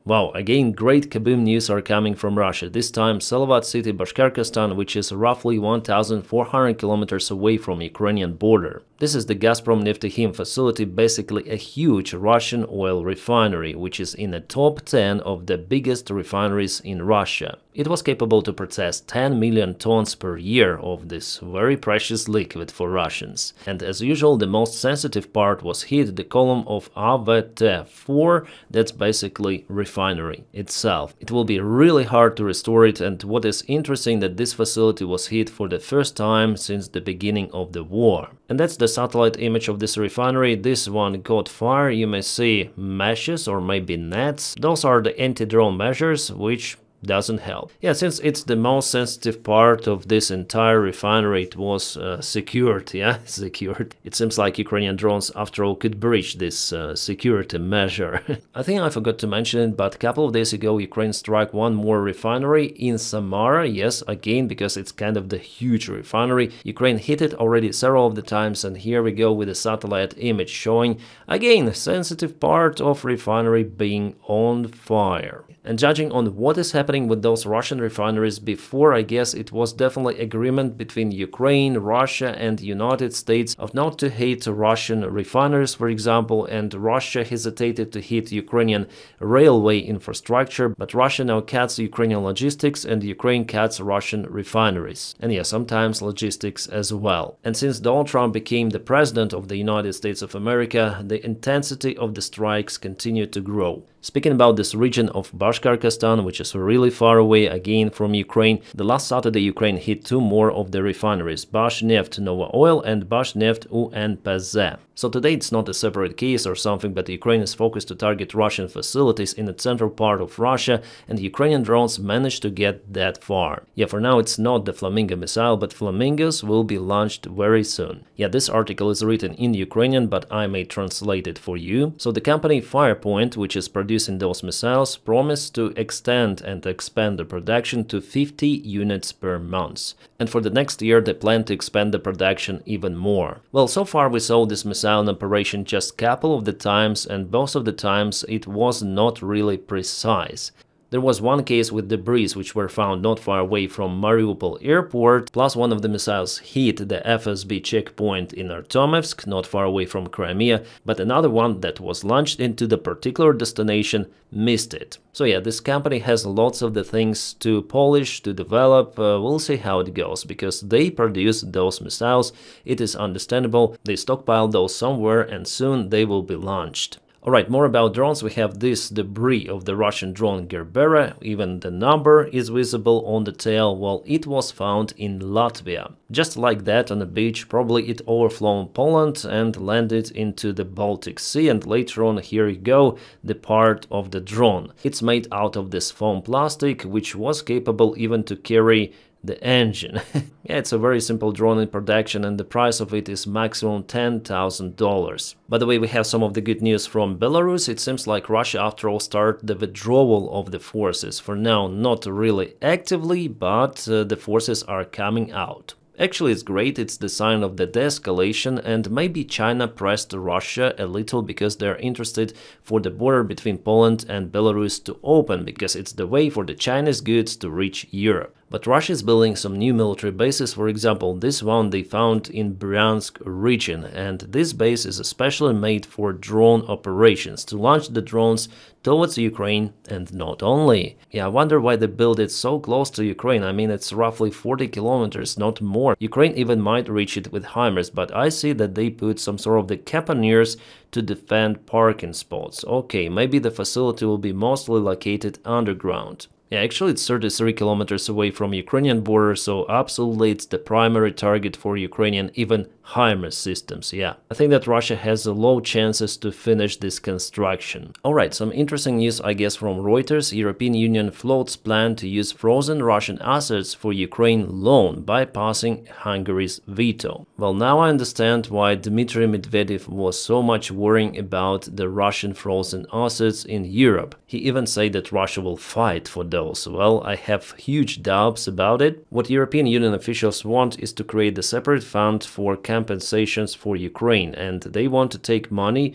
Wow, again, great Kaboom news are coming from Russia. This time, Salovat city, Bashkortostan, which is roughly 1,400 kilometers away from Ukrainian border. This is the Gazprom Neftekhim facility, basically a huge Russian oil refinery, which is in the top 10 of the biggest refineries in Russia. It was capable to process 10 million tons per year of this very precious liquid for Russians. And as usual, the most sensitive part was hit, the column of AVT4, that's basically refinery itself. It will be really hard to restore it, and what is interesting that this facility was hit for the first time since the beginning of the war. And that's the satellite image of this refinery. This one caught fire. You may see meshes or maybe nets. Those are the anti-drone measures, which doesn't help. Yeah, since it's the most sensitive part of this entire refinery, it was secured, secured. It seems like Ukrainian drones, after all, could breach this security measure. I think I forgot to mention it, but a couple of days ago, Ukraine struck one more refinery in Samara. Yes, again, because it's kind of the huge refinery. Ukraine hit it already several of the times, and here we go with a satellite image showing, again, the sensitive part of refinery being on fire. And judging on what is happening with those Russian refineries before, I guess it was definitely agreement between Ukraine, Russia and United States of not to hit Russian refineries, for example, and Russia hesitated to hit Ukrainian railway infrastructure, but Russia now cuts Ukrainian logistics and Ukraine cuts Russian refineries. And yeah, sometimes logistics as well. And since Donald Trump became the president of the United States of America, the intensity of the strikes continued to grow. Speaking about this region of Bashkortostan, which is really far away again from Ukraine, the last Saturday Ukraine hit two more of the refineries, Bashneft Nova Oil and Bashneft UNPZ. So today it's not a separate case or something, but Ukraine is focused to target Russian facilities in the central part of Russia, and Ukrainian drones managed to get that far. Yeah, for now it's not the Flamingo missile, but Flamingos will be launched very soon. Yeah, this article is written in Ukrainian, but I may translate it for you. So the company Firepoint, which is producing those missiles, promised to extend and expand the production to 50 units per month. And for the next year they plan to expand the production even more. Well, so far we saw this missile in operation just a couple of the times, and both of the times it was not really precise. There was one case with debris which were found not far away from Mariupol airport, plus one of the missiles hit the FSB checkpoint in Artemivsk, not far away from Crimea, but another one that was launched into the particular destination missed it. So yeah, this company has lots of the things to polish, to develop. We'll see how it goes, because they produce those missiles. It is understandable, they stockpile those somewhere and soon they will be launched. Alright, more about drones. We have this debris of the Russian drone Gerbera, even the number is visible on the tail. Well, it was found in Latvia. Just like that on a beach, probably it overflown Poland and landed into the Baltic Sea, and later on, here you go, the part of the drone. It's made out of this foam plastic, which was capable even to carry the engine. Yeah, it's a very simple drone in production, and the price of it is maximum $10,000. By the way, we have some of the good news from Belarus. It seems like Russia after all started the withdrawal of the forces. For now, not really actively, but the forces are coming out. Actually, it's great, it's the sign of the de-escalation, and maybe China pressed Russia a little because they're interested for the border between Poland and Belarus to open, because it's the way for the Chinese goods to reach Europe. But Russia is building some new military bases. For example, this one they found in Bryansk region, and this base is especially made for drone operations, to launch the drones towards Ukraine, and not only. Yeah, I wonder why they build it so close to Ukraine. I mean, it's roughly 40 kilometers, not more. Ukraine even might reach it with HIMARS, but I see that they put some sort of the cannoneers to defend parking spots. Okay, maybe the facility will be mostly located underground. Yeah, actually it's 33 kilometers away from Ukrainian border, so absolutely it's the primary target for Ukrainian even HIMARS systems. Yeah, I think that Russia has low chances to finish this construction. Alright, some interesting news I guess from Reuters. European Union floats plan to use frozen Russian assets for Ukraine loan, bypassing Hungary's veto. Well, now I understand why Dmitry Medvedev was so much worrying about the Russian frozen assets in Europe. He even said that Russia will fight for those. Well, I have huge doubts about it. What European Union officials want is to create a separate fund for compensations for Ukraine, and they want to take money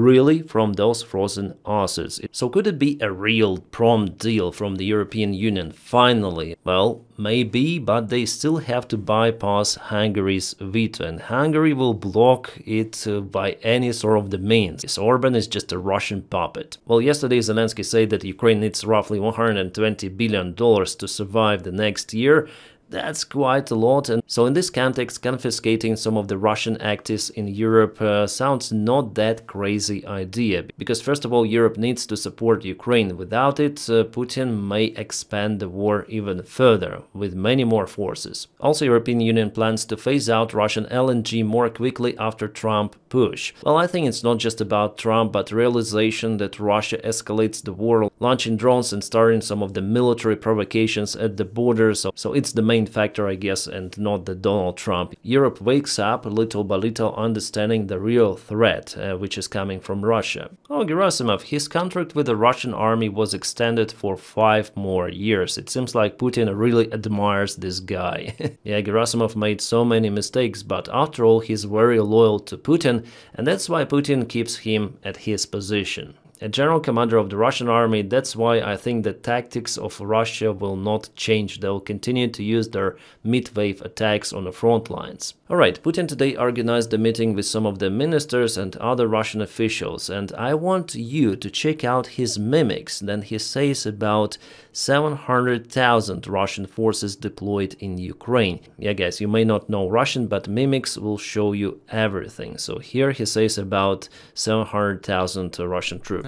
really from those frozen assets. So could it be a real prompt deal from the European Union finally? Well, maybe, but they still have to bypass Hungary's veto, and Hungary will block it by any sort of the means. Orban is just a Russian puppet. Well, yesterday Zelensky said that Ukraine needs roughly $120 billion to survive the next year. That's quite a lot, and so in this context, confiscating some of the Russian actives in Europe sounds not that crazy idea, because first of all, Europe needs to support Ukraine. Without it, Putin may expand the war even further, with many more forces. Also, European Union plans to phase out Russian LNG more quickly after Trump push. Well, I think it's not just about Trump, but realization that Russia escalates the war, launching drones and starting some of the military provocations at the border, so it's the main factor, I guess, and not the Donald Trump. Europe wakes up little by little, understanding the real threat, which is coming from Russia. Oh, Gerasimov, his contract with the Russian army was extended for 5 more years. It seems like Putin really admires this guy. Yeah, Gerasimov made so many mistakes, but after all, he's very loyal to Putin, and that's why Putin keeps him at his position. A general commander of the Russian army, that's why I think the tactics of Russia will not change. They'll continue to use their mid-wave attacks on the front lines. Alright, Putin today organized a meeting with some of the ministers and other Russian officials, and I want you to check out his mimics. Then he says about 700,000 Russian forces deployed in Ukraine. Yeah, guys, you may not know Russian, but mimics will show you everything. So here he says about 700,000 Russian troops.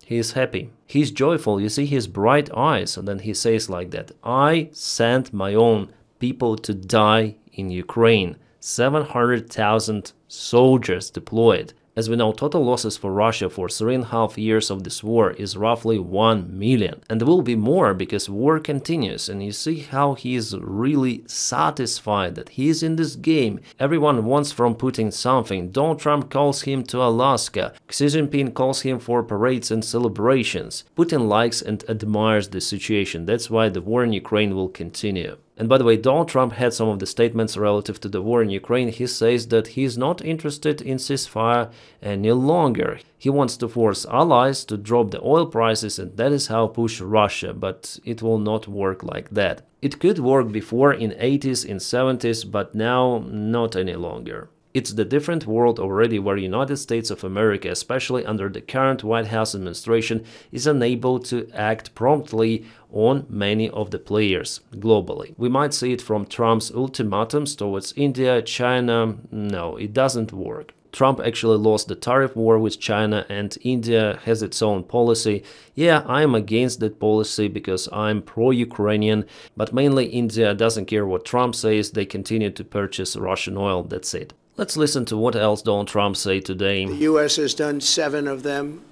He is happy. He's joyful. You see his bright eyes. And then he says like that, I sent my own people to die in Ukraine. 700,000 soldiers deployed. As we know, total losses for Russia for 3.5 years of this war is roughly 1 million. And there will be more because war continues. And you see how he is really satisfied that he is in this game. Everyone wants from Putin something. Donald Trump calls him to Alaska. Xi Jinping calls him for parades and celebrations. Putin likes and admires the situation. That's why the war in Ukraine will continue. And by the way, Donald Trump had some of the statements relative to the war in Ukraine. He says that he's not interested in ceasefire any longer. He wants to force allies to drop the oil prices, and that is how push Russia, but it will not work like that. It could work before in 80s, in 70s, but now not any longer. It's the different world already where United States of America, especially under the current White House administration, is unable to act promptly on many of the players globally. We might see it from Trump's ultimatums towards India, China. No, it doesn't work. Trump actually lost the tariff war with China, and India has its own policy. Yeah, I'm against that policy because I'm pro-Ukrainian, but mainly India doesn't care what Trump says. They continue to purchase Russian oil. That's it. Let's listen to what else Donald Trump said today. The U.S. has done 7 of them.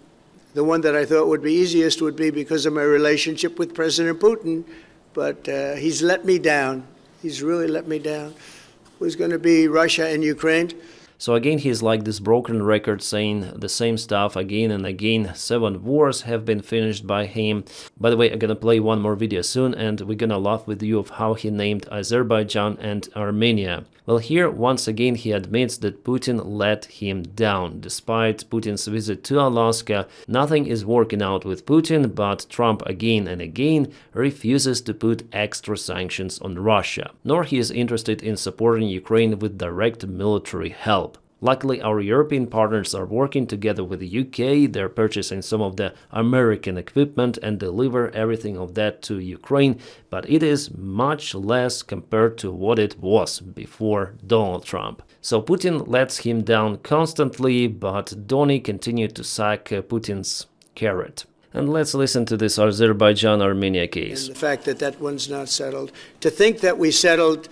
The one that I thought would be easiest would be because of my relationship with President Putin, but he's let me down. He's really let me down. It was going to be Russia and Ukraine. So again, he's like this broken record saying the same stuff again and again. 7 wars have been finished by him. By the way, I'm gonna play one more video soon, and we're gonna laugh with you of how he named Azerbaijan and Armenia. Well, here once again he admits that Putin let him down. Despite Putin's visit to Alaska, nothing is working out with Putin, but Trump again and again refuses to put extra sanctions on Russia. Nor he is interested in supporting Ukraine with direct military help. Luckily, our European partners are working together with the UK. They're purchasing some of the American equipment and deliver everything of that to Ukraine, but it is much less compared to what it was before Donald Trump. So Putin lets him down constantly, but Donny continued to suck Putin's carrot. And let's listen to this Azerbaijan-Armenia case. And the fact that that one's not settled. To think that we settled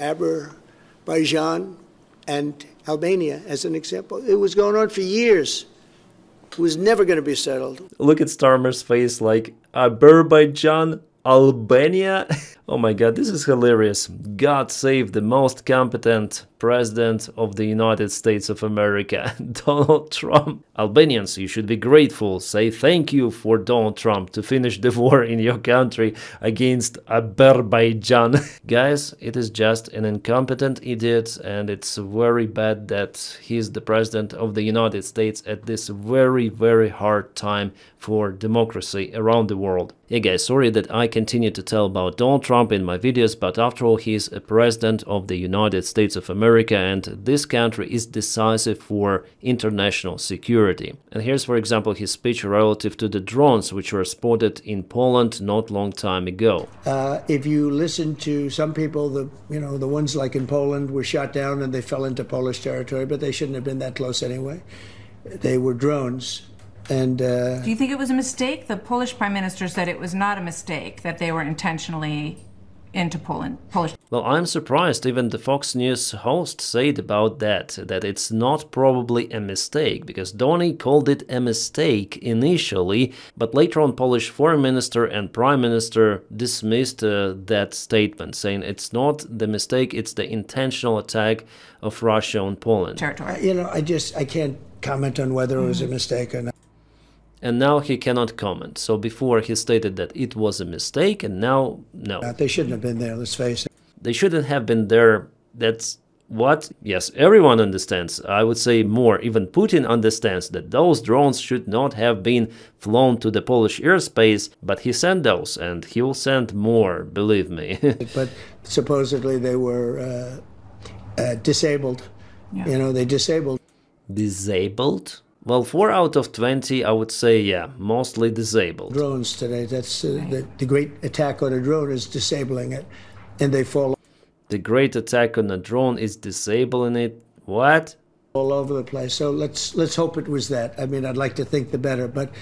Azerbaijan and Albania, as an example. It was going on for years. It was never going to be settled. Look at Starmer's face, like, Azerbaijan, Albania? Oh my god, this is hilarious. God save the most competent president of the United States of America, Donald Trump. Albanians, you should be grateful. Say thank you for Donald Trump to finish the war in your country against Azerbaijan. Guys, it is just an incompetent idiot, and it's very bad that he's the president of the United States at this very, very hard time for democracy around the world. Yeah guys, sorry that I continue to tell about Donald Trump in my videos, but after all, he is a president of the United States of America, and this country is decisive for international security. And here's, for example, his speech relative to the drones which were spotted in Poland not long time ago. If you listen to some people, the ones like in Poland were shot down and they fell into Polish territory, but they shouldn't have been that close anyway. They were drones. And do you think it was a mistake? The Polish prime minister said it was not a mistake, that they were intentionally into Polish. Well, I'm surprised even the Fox News host said about that it's not probably a mistake, because Donny called it a mistake initially, but later on Polish foreign minister and prime minister dismissed that statement, saying it's not the mistake, it's the intentional attack of Russia on Poland. You know, I can't comment on whether it was a mistake or not. And now he cannot comment. So before he stated that it was a mistake, and now, no. They shouldn't have been there, let's face it. They shouldn't have been there. That's what? Yes, everyone understands. I would say more. Even Putin understands that those drones should not have been flown to the Polish airspace, but he sent those, and he will send more, believe me. But supposedly they were disabled. Yeah. You know, they disabled. Disabled? Well, 4 out of 20, I would say, yeah, mostly disabled. Drones today, that's the great attack on a drone is disabling it, and they fall. The great attack on a drone is disabling it? What? All over the place. So let's hope it was that. I mean, I'd like to think the better, but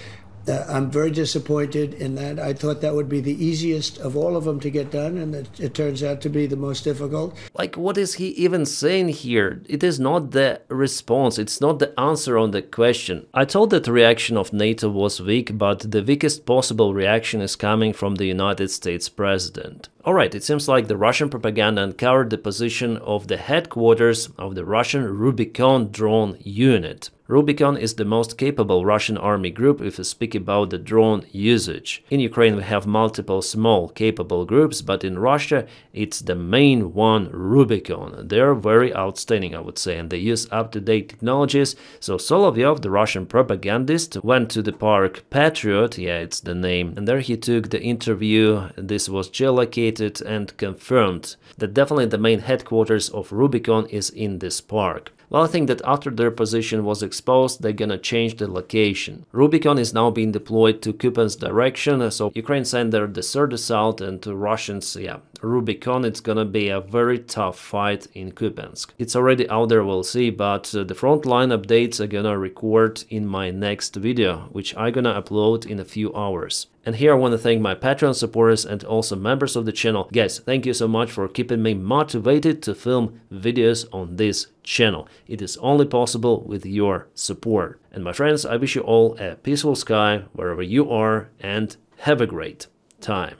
I'm very disappointed in that. I thought that would be the easiest of all of them to get done, and it turns out to be the most difficult. Like, what is he even saying here? It is not the response, it's not the answer on the question. I told that the reaction of NATO was weak, but the weakest possible reaction is coming from the United States president. Alright, it seems like the Russian propaganda uncovered the position of the headquarters of the Russian Rubicon drone unit. Rubicon is the most capable Russian army group if we speak about the drone usage. In Ukraine we have multiple small capable groups, but in Russia it's the main one, Rubicon. They're very outstanding, I would say, and they use up-to-date technologies. So Solovyov, the Russian propagandist, went to the park Patriot, yeah, it's the name, and there he took the interview. This was geolocated and confirmed that definitely the main headquarters of Rubicon is in this park. Well, I think that after their position was exposed, they're gonna change the location. Rubicon is now being deployed to Kupiansk direction, so Ukraine sent their desert assault, and to Russians, yeah, Rubicon, it's gonna be a very tough fight in Kupiansk. It's already out there, we'll see, but the frontline updates I'm gonna record in my next video, which I'm gonna upload in a few hours. And here I want to thank my Patreon supporters and also members of the channel. Guys, thank you so much for keeping me motivated to film videos on this channel. It is only possible with your support. And my friends, I wish you all a peaceful sky wherever you are, and have a great time.